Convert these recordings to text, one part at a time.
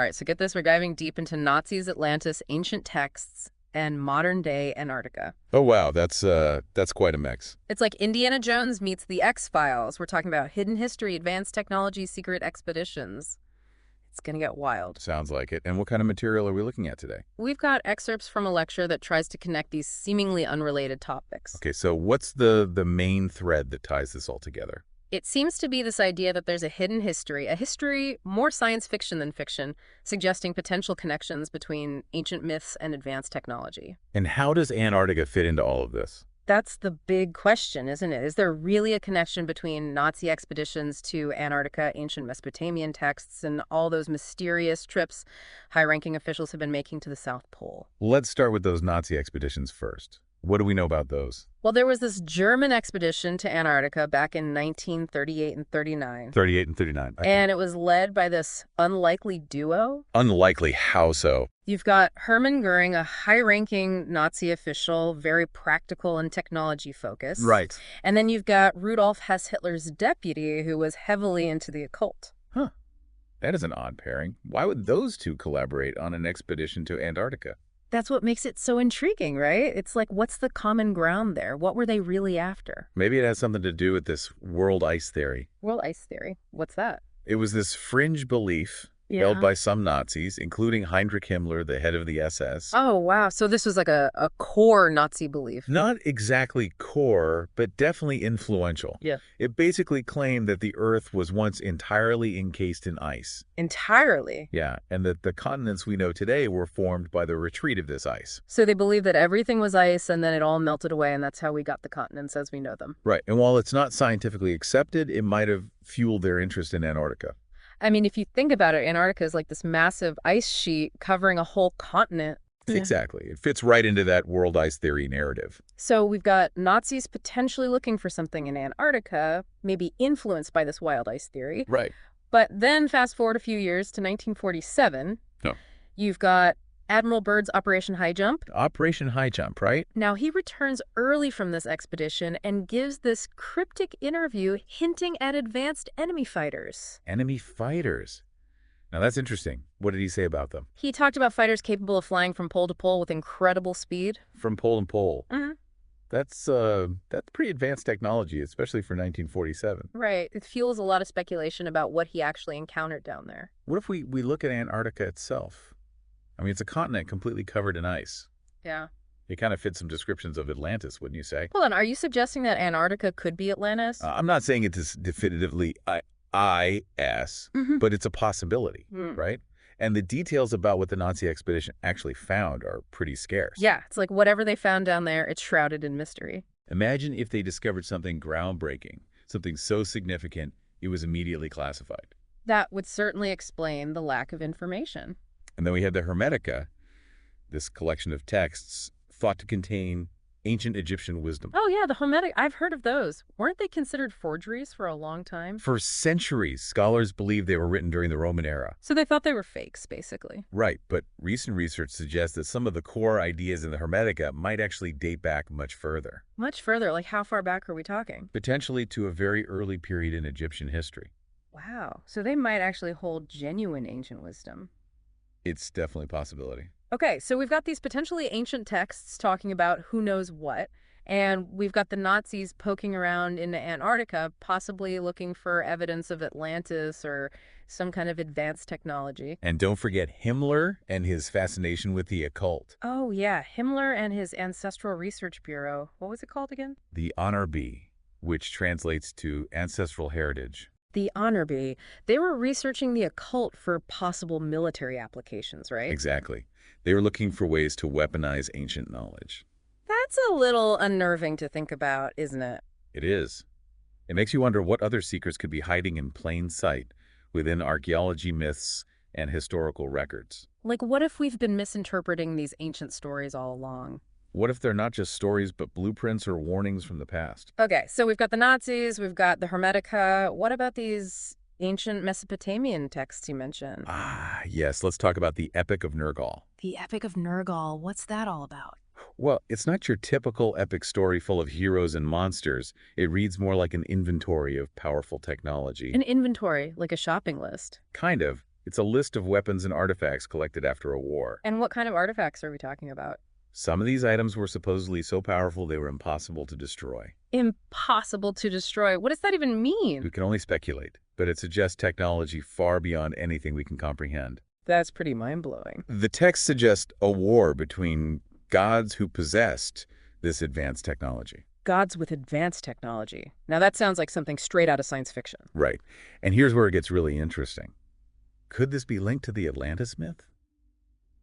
All right, so get this. We're diving deep into Nazis, Atlantis, ancient texts, and modern-day Antarctica. Oh, wow. That's quite a mix. It's like Indiana Jones meets the X-Files. We're talking about hidden history, advanced technology, secret expeditions. It's going to get wild. Sounds like it. And what kind of material are we looking at today? We've got excerpts from a lecture that tries to connect these seemingly unrelated topics. Okay, so what's the main thread that ties this all together? It seems to be this idea that there's a hidden history, a history more science fiction than fiction, suggesting potential connections between ancient myths and advanced technology. And how does Antarctica fit into all of this? That's the big question, isn't it? Is there really a connection between Nazi expeditions to Antarctica, ancient Mesopotamian texts, and all those mysterious trips high-ranking officials have been making to the South Pole? Let's start with those Nazi expeditions first. What do we know about those? Well, there was this German expedition to Antarctica back in 1938 and 39. 38 and 39. And it was led by this unlikely duo. Unlikely. How so? You've got Hermann Goering, a high-ranking Nazi official, very practical and technology-focused. Right. And then you've got Rudolf Hess Hitler's deputy, who was heavily into the occult. Huh. That is an odd pairing. Why would those two collaborate on an expedition to Antarctica? That's what makes it so intriguing, right? It's like, what's the common ground there? What were they really after? Maybe it has something to do with this world ice theory. World ice theory. What's that? It was this fringe belief held by some Nazis, including Heinrich Himmler, the head of the SS. Oh, wow. So this was like a core Nazi belief. Not exactly core, but definitely influential. Yeah. It basically claimed that the Earth was once entirely encased in ice. Entirely? Yeah, and that the continents we know today were formed by the retreat of this ice. So they believed that everything was ice and then it all melted away, and that's how we got the continents as we know them. Right, and while it's not scientifically accepted, it might have fueled their interest in Antarctica. I mean, if you think about it, Antarctica is like this massive ice sheet covering a whole continent. Exactly. It fits right into that world ice theory narrative. So we've got Nazis potentially looking for something in Antarctica, maybe influenced by this wild ice theory. Right. But then fast forward a few years to 1947. No. You've got Admiral Byrd's Operation High Jump. Operation High Jump, right? Now, he returns early from this expedition and gives this cryptic interview hinting at advanced enemy fighters. Enemy fighters. Now, that's interesting. What did he say about them? He talked about fighters capable of flying from pole to pole with incredible speed. From pole to pole. Mm-hmm. That's pretty advanced technology, especially for 1947. Right. It fuels a lot of speculation about what he actually encountered down there. What if we look at Antarctica itself? I mean, it's a continent completely covered in ice. Yeah. It kind of fits some descriptions of Atlantis, wouldn't you say? Hold on. Are you suggesting that Antarctica could be Atlantis? I'm not saying it is definitively IS, but it's a possibility, right? And the details about what the Nazi expedition actually found are pretty scarce. Yeah. It's like whatever they found down there, it's shrouded in mystery. Imagine if they discovered something groundbreaking, something so significant it was immediately classified. That would certainly explain the lack of information. And then we had the Hermetica, this collection of texts thought to contain ancient Egyptian wisdom. Oh, yeah, the Hermetic. I've heard of those. Weren't they considered forgeries for a long time? For centuries, scholars believed they were written during the Roman era. So they thought they were fakes, basically. Right, but recent research suggests that some of the core ideas in the Hermetica might actually date back much further. Much further? Like how far back are we talking? Potentially to a very early period in Egyptian history. Wow. So they might actually hold genuine ancient wisdom. It's definitely a possibility. Okay, so we've got these potentially ancient texts talking about who knows what, and we've got the Nazis poking around into Antarctica, possibly looking for evidence of Atlantis or some kind of advanced technology. And don't forget Himmler and his fascination with the occult. Oh, yeah, Himmler and his Ancestral Research Bureau. What was it called again? The Honor Bee, which translates to ancestral heritage. The Honor Bee. They were researching the occult for possible military applications, right? Exactly. They were looking for ways to weaponize ancient knowledge. That's a little unnerving to think about, isn't it? It is. It makes you wonder what other secrets could be hiding in plain sight within archaeology myths and historical records. Like, what if we've been misinterpreting these ancient stories all along? What if they're not just stories, but blueprints or warnings from the past? Okay, so we've got the Nazis, we've got the Hermetica. What about these ancient Mesopotamian texts you mentioned? Ah, yes. Let's talk about the Epic of Nergal. The Epic of Nergal. What's that all about? Well, it's not your typical epic story full of heroes and monsters. It reads more like an inventory of powerful technology. An inventory, like a shopping list. Kind of. It's a list of weapons and artifacts collected after a war. And what kind of artifacts are we talking about? Some of these items were supposedly so powerful they were impossible to destroy. Impossible to destroy. What does that even mean? We can only speculate, but it suggests technology far beyond anything we can comprehend. That's pretty mind-blowing. The text suggests a war between gods who possessed this advanced technology. Gods with advanced technology. Now that sounds like something straight out of science fiction. Right. And here's where it gets really interesting. Could this be linked to the Atlantis myth?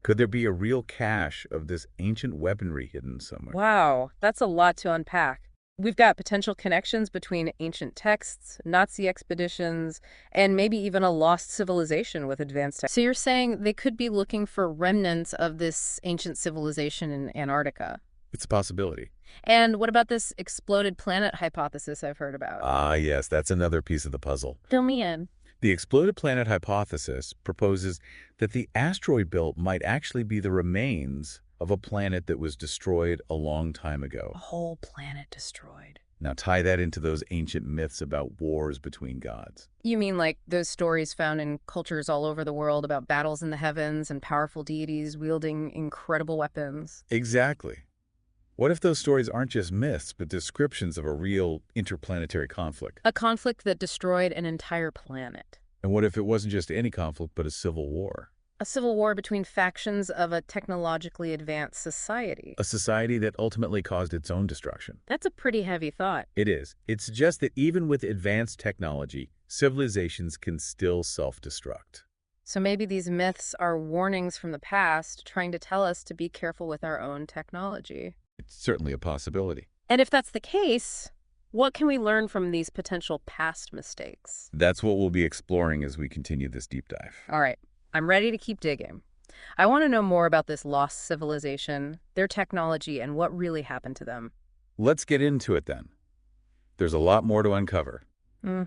Could there be a real cache of this ancient weaponry hidden somewhere? Wow, that's a lot to unpack. We've got potential connections between ancient texts, Nazi expeditions, and maybe even a lost civilization with advanced tech. So you're saying they could be looking for remnants of this ancient civilization in Antarctica? It's a possibility. And what about this exploded planet hypothesis I've heard about? Ah, yes, that's another piece of the puzzle. Fill me in. The exploded planet hypothesis proposes that the asteroid belt might actually be the remains of a planet that was destroyed a long time ago. A whole planet destroyed. Now tie that into those ancient myths about wars between gods. You mean like those stories found in cultures all over the world about battles in the heavens and powerful deities wielding incredible weapons? Exactly. What if those stories aren't just myths, but descriptions of a real interplanetary conflict? A conflict that destroyed an entire planet. And what if it wasn't just any conflict, but a civil war? A civil war between factions of a technologically advanced society. A society that ultimately caused its own destruction. That's a pretty heavy thought. It is. It suggests that even with advanced technology, civilizations can still self-destruct. So maybe these myths are warnings from the past trying to tell us to be careful with our own technology. It's certainly a possibility. And if that's the case, what can we learn from these potential past mistakes? That's what we'll be exploring as we continue this deep dive. All right, I'm ready to keep digging. I want to know more about this lost civilization, their technology, and what really happened to them. Let's get into it then. There's a lot more to uncover.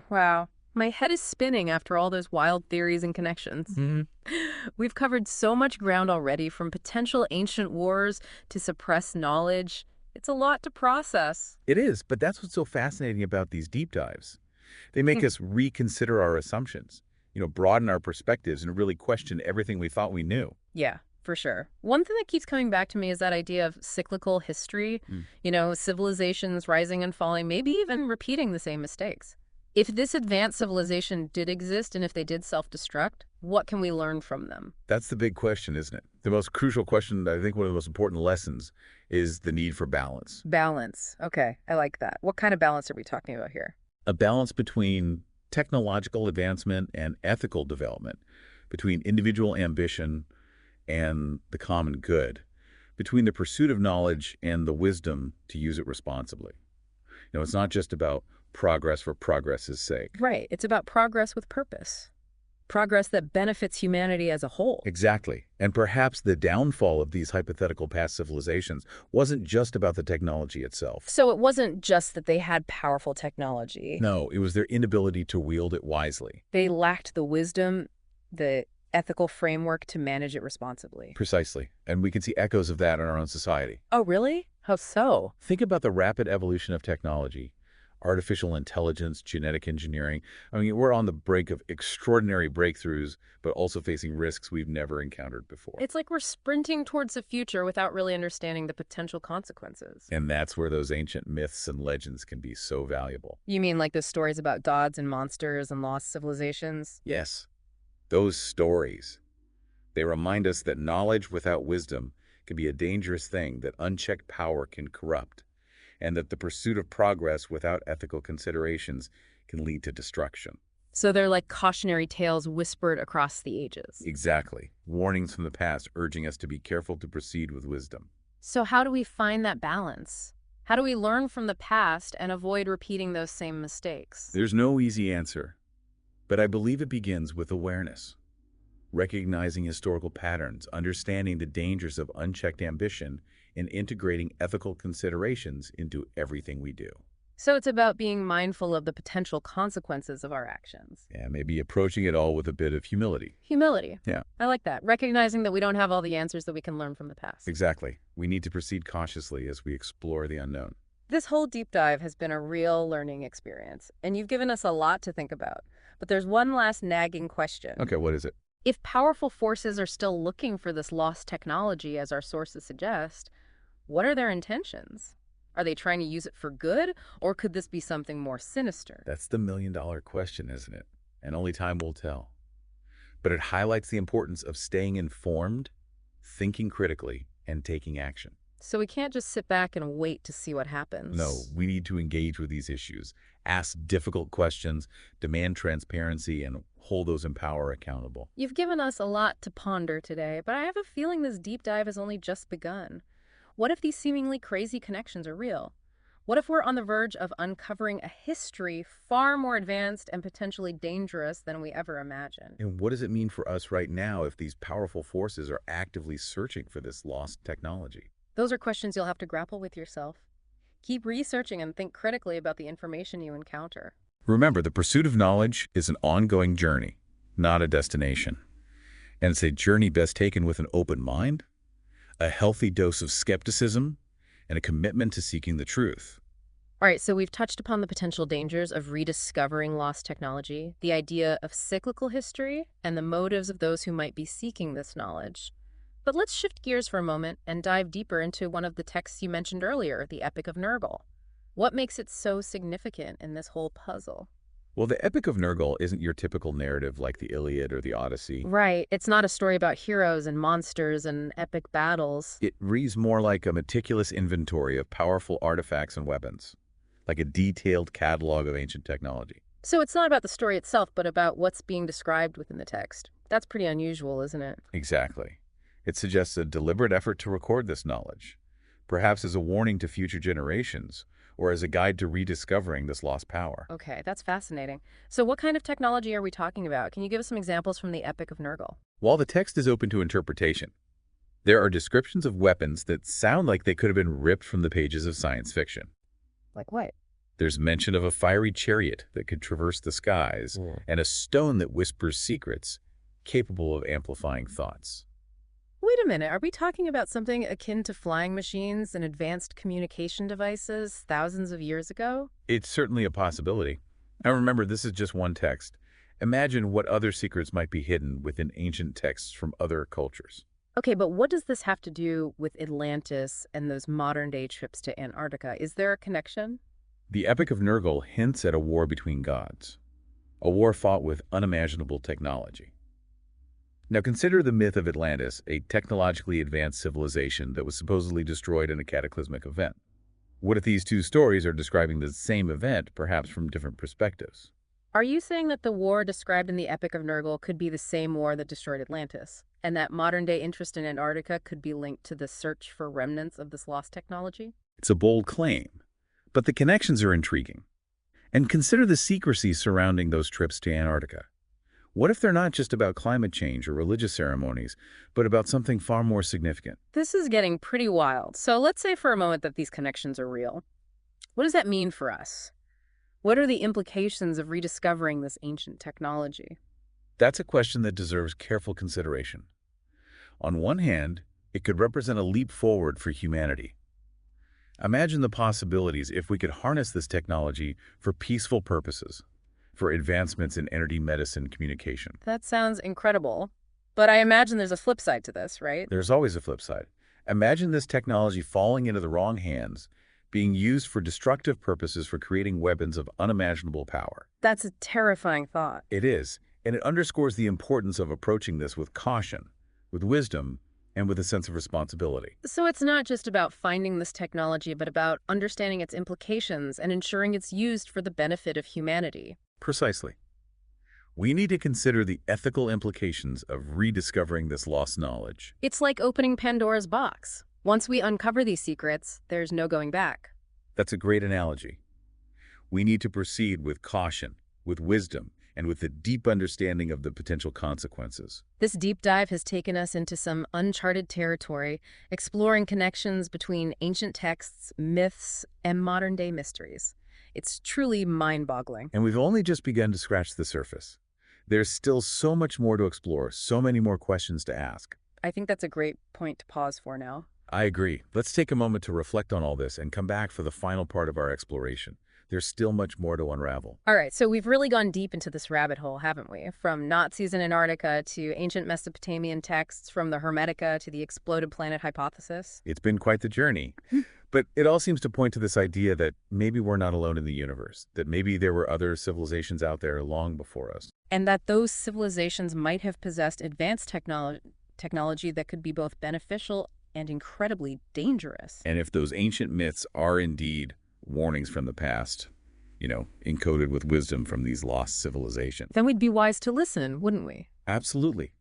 Wow. My head is spinning after all those wild theories and connections. We've covered so much ground already, from potential ancient wars to suppressed knowledge. It's a lot to process. It is, but that's what's so fascinating about these deep dives. They make us reconsider our assumptions, broaden our perspectives and really question everything we thought we knew. Yeah, for sure. One thing that keeps coming back to me is that idea of cyclical history, civilizations rising and falling, maybe even repeating the same mistakes. If this advanced civilization did exist and if they did self-destruct, what can we learn from them? That's the big question, isn't it? The most crucial question, I think one of the most important lessons, is the need for balance. Balance. Okay, I like that. What kind of balance are we talking about here? A balance between technological advancement and ethical development, between individual ambition and the common good, between the pursuit of knowledge and the wisdom to use it responsibly. It's not just about progress for progress's sake. Right. It's about progress with purpose. Progress that benefits humanity as a whole. Exactly. And perhaps the downfall of these hypothetical past civilizations wasn't just about the technology itself. So it wasn't just that they had powerful technology. No, it was their inability to wield it wisely. They lacked the wisdom, the ethical framework to manage it responsibly. Precisely. And we can see echoes of that in our own society. Oh, really? How so? Think about the rapid evolution of technology. Artificial intelligence, genetic engineering. We're on the brink of extraordinary breakthroughs, but also facing risks we've never encountered before. It's like we're sprinting towards the future without really understanding the potential consequences. And that's where those ancient myths and legends can be so valuable. You mean like the stories about gods and monsters and lost civilizations? Yes, those stories. They remind us that knowledge without wisdom can be a dangerous thing, that unchecked power can corrupt, and that the pursuit of progress without ethical considerations can lead to destruction. So they're like cautionary tales whispered across the ages. Exactly. Warnings from the past urging us to be careful to proceed with wisdom. So how do we find that balance? How do we learn from the past and avoid repeating those same mistakes? There's no easy answer, but I believe it begins with awareness. Recognizing historical patterns, understanding the dangers of unchecked ambition, and integrating ethical considerations into everything we do. So it's about being mindful of the potential consequences of our actions. Yeah, maybe approaching it all with a bit of humility. Humility. Yeah. I like that. Recognizing that we don't have all the answers that we can learn from the past. Exactly. We need to proceed cautiously as we explore the unknown. This whole deep dive has been a real learning experience, and you've given us a lot to think about. But there's one last nagging question. Okay, what is it? If powerful forces are still looking for this lost technology, as our sources suggest, what are their intentions? Are they trying to use it for good, or could this be something more sinister? That's the million-dollar question, isn't it? And only time will tell. But it highlights the importance of staying informed, thinking critically, and taking action. So we can't just sit back and wait to see what No, happens. we need to engage with these issues, ask difficult questions, demand transparency, and hold those in power accountable. You've given us a lot to ponder today, but I have a feeling this deep dive has only just begun. What if these seemingly crazy connections are real? What if we're on the verge of uncovering a history far more advanced and potentially dangerous than we ever imagined? And what does it mean for us right now if these powerful forces are actively searching for this lost technology? Those are questions you'll have to grapple with yourself. Keep researching and think critically about the information you encounter. Remember, the pursuit of knowledge is an ongoing journey, not a destination. And it's a journey best taken with an open mind, a healthy dose of skepticism, and a commitment to seeking the truth. All right, so we've touched upon the potential dangers of rediscovering lost technology, the idea of cyclical history, and the motives of those who might be seeking this knowledge. But let's shift gears for a moment and dive deeper into one of the texts you mentioned earlier, the Epic of Nergal. What makes it so significant in this whole puzzle? Well, the Epic of Nergal isn't your typical narrative like the Iliad or the Odyssey. Right, it's not a story about heroes and monsters and epic battles. It reads more like a meticulous inventory of powerful artifacts and weapons, like a detailed catalog of ancient technology. So it's not about the story itself, but about what's being described within the text. That's pretty unusual, isn't it? Exactly. It suggests a deliberate effort to record this knowledge, perhaps as a warning to future generations or as a guide to rediscovering this lost power. Okay, that's fascinating. So what kind of technology are we talking about? Can you give us some examples from the Epic of Nergal? While the text is open to interpretation, there are descriptions of weapons that sound like they could have been ripped from the pages of science fiction. Like what? There's mention of a fiery chariot that could traverse the skies and a stone that whispers secrets, capable of amplifying thoughts. Wait a minute, are we talking about something akin to flying machines and advanced communication devices thousands of years ago? It's certainly a possibility. And remember, this is just one text. Imagine what other secrets might be hidden within ancient texts from other cultures. Okay, but what does this have to do with Atlantis and those modern-day trips to Antarctica? Is there a connection? The Epic of Nergal hints at a war between gods, a war fought with unimaginable technology. Now consider the myth of Atlantis, a technologically advanced civilization that was supposedly destroyed in a cataclysmic event. What if these two stories are describing the same event, perhaps from different perspectives? Are you saying that the war described in the Epic of Nergal could be the same war that destroyed Atlantis, and that modern-day interest in Antarctica could be linked to the search for remnants of this lost technology? It's a bold claim, but the connections are intriguing. And consider the secrecy surrounding those trips to Antarctica. What if they're not just about climate change or religious ceremonies, but about something far more significant? This is getting pretty wild. So let's say for a moment that these connections are real. What does that mean for us? What are the implications of rediscovering this ancient technology? That's a question that deserves careful consideration. On one hand, it could represent a leap forward for humanity. Imagine the possibilities if we could harness this technology for peaceful purposes, for advancements in energy medicine communication. That sounds incredible. But I imagine there's a flip side to this, right? There's always a flip side. Imagine this technology falling into the wrong hands, being used for destructive purposes for creating weapons of unimaginable power. That's a terrifying thought. It is, and it underscores the importance of approaching this with caution, with wisdom, and with a sense of responsibility. So it's not just about finding this technology, but about understanding its implications and ensuring it's used for the benefit of humanity. Precisely. We need to consider the ethical implications of rediscovering this lost knowledge. It's like opening Pandora's box. Once we uncover these secrets, there's no going back. That's a great analogy. We need to proceed with caution, with wisdom, and with a deep understanding of the potential consequences. This deep dive has taken us into some uncharted territory, exploring connections between ancient texts, myths, and modern-day mysteries. It's truly mind-boggling. And we've only just begun to scratch the surface. There's still so much more to explore, so many more questions to ask. I think that's a great point to pause for now. I agree. Let's take a moment to reflect on all this and come back for the final part of our exploration, There's still much more to unravel. All right, so we've really gone deep into this rabbit hole, haven't we? From Nazis in Antarctica to ancient Mesopotamian texts, from the Hermetica to the exploded planet hypothesis. It's been quite the journey. But it all seems to point to this idea that maybe we're not alone in the universe, that maybe there were other civilizations out there long before us. And that those civilizations might have possessed advanced technology that could be both beneficial and incredibly dangerous. And if those ancient myths are indeed warnings from the past, encoded with wisdom from these lost civilizations. Then we'd be wise to listen, wouldn't we? Absolutely.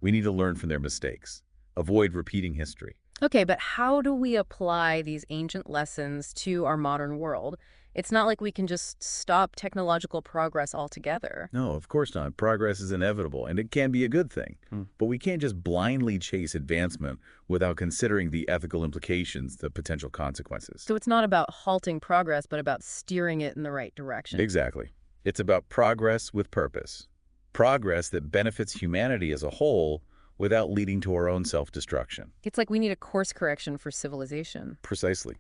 We need to learn from their mistakes, avoid repeating history. Okay, but how do we apply these ancient lessons to our modern world? It's not like we can just stop technological progress altogether. No, of course not. Progress is inevitable, and it can be a good thing. But we can't just blindly chase advancement without considering the ethical implications, the potential consequences. So it's not about halting progress, but about steering it in the right direction. Exactly. It's about progress with purpose. Progress that benefits humanity as a whole without leading to our own self-destruction. It's like we need a course correction for civilization. Precisely.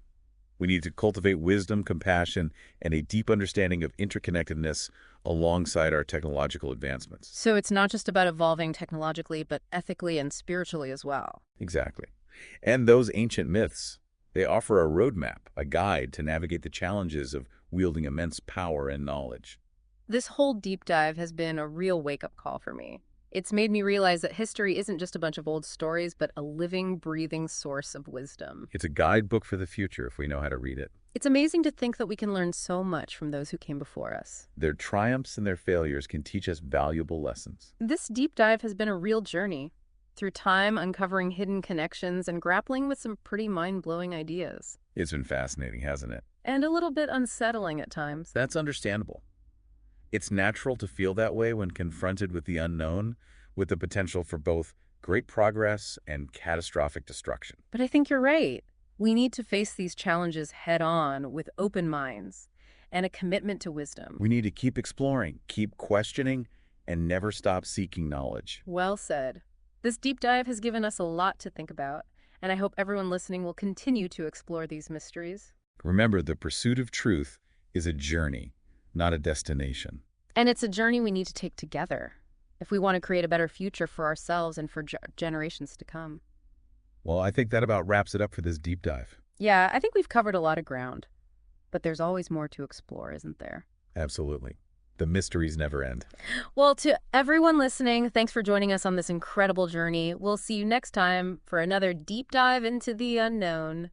We need to cultivate wisdom, compassion, and a deep understanding of interconnectedness alongside our technological advancements. So it's not just about evolving technologically, but ethically and spiritually as well. Exactly. And those ancient myths, they offer a roadmap, a guide to navigate the challenges of wielding immense power and knowledge. This whole deep dive has been a real wake-up call for me. It's made me realize that history isn't just a bunch of old stories, but a living, breathing source of wisdom. It's a guidebook for the future if we know how to read it. It's amazing to think that we can learn so much from those who came before us. Their triumphs and their failures can teach us valuable lessons. This deep dive has been a real journey, through time uncovering hidden connections and grappling with some pretty mind-blowing ideas. It's been fascinating, hasn't it? And a little bit unsettling at times. That's understandable. It's natural to feel that way when confronted with the unknown, with the potential for both great progress and catastrophic destruction. But I think you're right. We need to face these challenges head-on with open minds and a commitment to wisdom. We need to keep exploring, keep questioning, and never stop seeking knowledge. Well said. This deep dive has given us a lot to think about, and I hope everyone listening will continue to explore these mysteries. Remember, the pursuit of truth is a journey, not a destination. And it's a journey we need to take together if we want to create a better future for ourselves and for generations to come. Well, I think that about wraps it up for this deep dive. Yeah, I think we've covered a lot of ground, but there's always more to explore, isn't there? Absolutely. The mysteries never end. Well, to everyone listening, thanks for joining us on this incredible journey. We'll see you next time for another deep dive into the unknown.